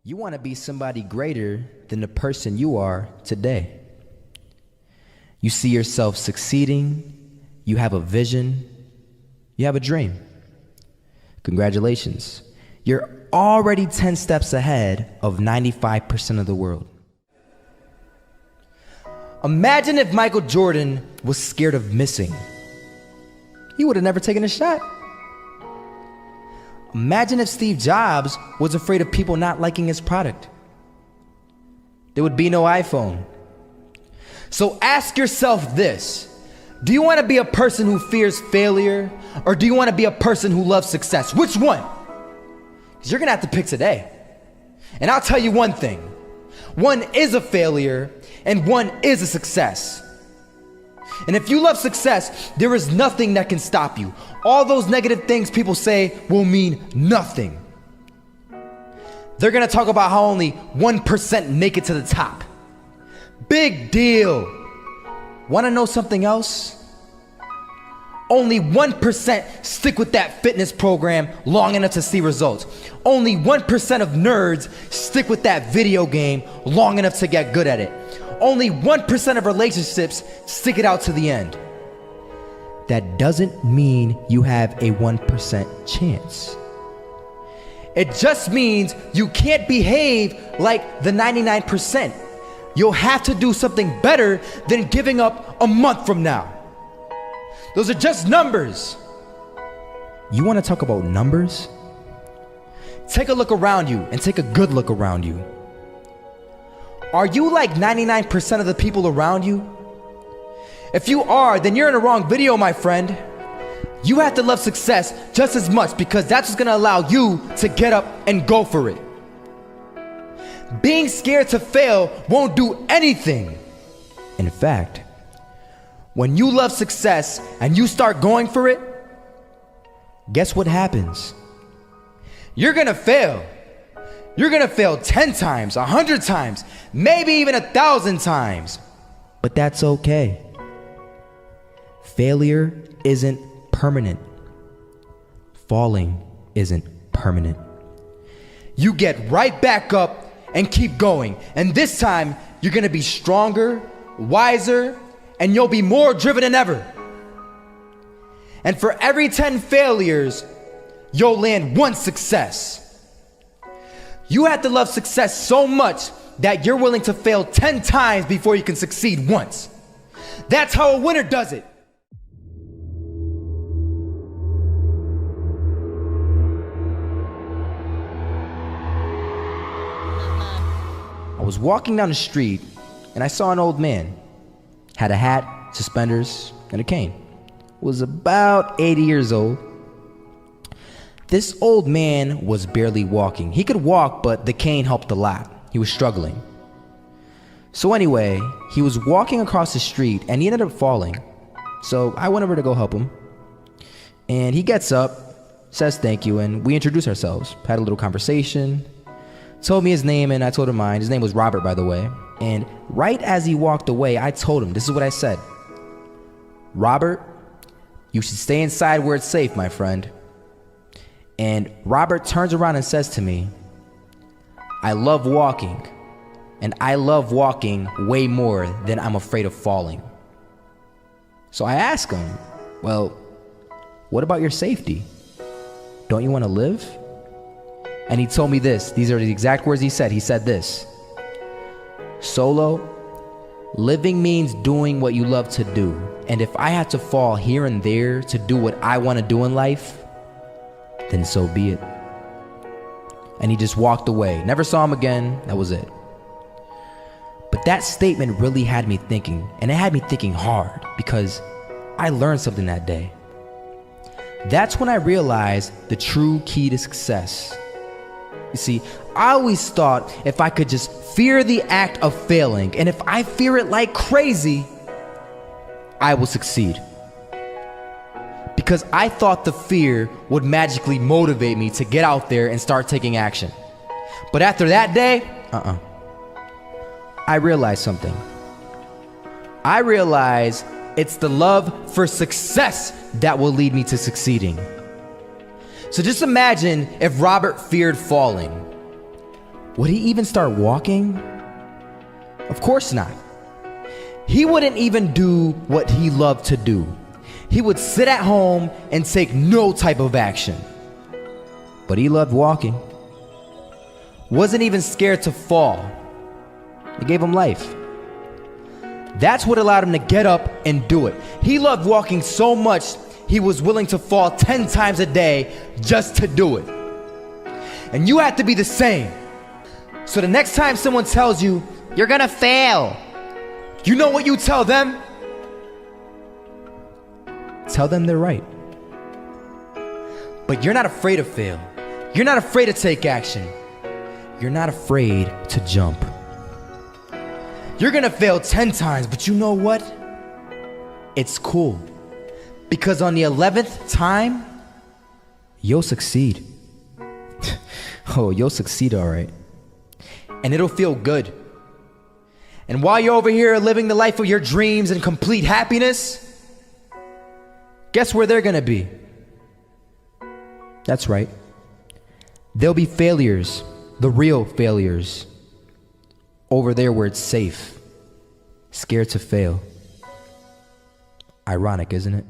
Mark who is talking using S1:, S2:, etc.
S1: You want to be somebody greater than the person you are today. You see yourself succeeding, you have a vision, you have a dream. Congratulations. You're already 10 steps ahead of 95% of the world. Imagine if Michael Jordan was scared of missing. He would have never taken a shot. Imagine if Steve Jobs was afraid of people not liking his product. There would be no iPhone. So ask yourself this: do you want to be a person who fears failure, or do you want to be a person who loves success? Which one? Because you're going to have to pick today. And I'll tell you one thing: one is a failure and one is a success. And if you love success, there is nothing that can stop you. All those negative things people say will mean nothing. They're gonna talk about how only 1% make it to the top. Big deal. Wanna know something else? Only 1% stick with that fitness program long enough to see results. Only 1% of nerds stick with that video game long enough to get good at it. Only 1% of relationships stick it out to the end. That doesn't mean you have a 1% chance. It just means you can't behave like the 99%. You'll have to do something better than giving up a month from now. Those are just numbers. You want to talk about numbers? Take a look around you and take a good look around you. Are you like 99% of the people around you? If you are, then you're in the wrong video, my friend. You have to love success just as much, because that's what's gonna allow you to get up and go for it. Being scared to fail won't do anything. In fact, when you love success and you start going for it, guess what happens? You're gonna fail. You're gonna fail 10 times, 100 times, maybe even 1,000 times. But that's okay. Failure isn't permanent. Falling isn't permanent. You get right back up and keep going. And this time, you're gonna be stronger, wiser, and you'll be more driven than ever. And for every 10 failures, you'll land one success. You have to love success so much that you're willing to fail 10 times before you can succeed once. That's how a winner does it. I was walking down the street and I saw an old man. Had a hat, suspenders, and a cane. Was about 80 years old. This old man was barely walking. He could walk, but the cane helped a lot. He was struggling. So anyway, he was walking across the street and he ended up falling. So I went over to go help him. And he gets up, says thank you, and we introduced ourselves. Had a little conversation. Told me his name and I told him mine. His name was Robert, by the way. And right as he walked away, I told him, this is what I said: Robert, you should stay inside where it's safe, my friend. And Robert turns around and says to me, I love walking, and I love walking way more than I'm afraid of falling. So I asked him, well, what about your safety? Don't you want to live? And he told me this. These are the exact words he said. He said this: Solo, living means doing what you love to do. And if I have to fall here and there to do what I want to do in life, then so be it. And he just walked away. Never saw him again. That was it. But that statement really had me thinking, and it had me thinking hard, because I learned something that day. That's when I realized the true key to success. You see, I always thought if I could just fear the act of failing, and if I fear it like crazy, I will succeed. Because I thought the fear would magically motivate me to get out there and start taking action. But after that day, I realized something. I realized it's the love for success that will lead me to succeeding. So just imagine if Robert feared falling. would he even start walking? Of course not. He wouldn't even do what he loved to do. He would sit at home and take no type of action. But he loved walking. Wasn't even scared to fall. It gave him life. That's what allowed him to get up and do it. He loved walking so much, he was willing to fall 10 times a day just to do it. And you have to be the same. So the next time someone tells you, you're gonna fail, you know what you tell them? Tell them they're right. But you're not afraid to fail. You're not afraid to take action. You're not afraid to jump. You're gonna fail 10 times, but you know what? It's cool. Because on the 11th time, you'll succeed. Oh, you'll succeed, all right. And it'll feel good. And while you're over here living the life of your dreams and complete happiness, guess where they're gonna be? That's right. They'll be failures, the real failures. Over there where it's safe, scared to fail. Ironic, isn't it?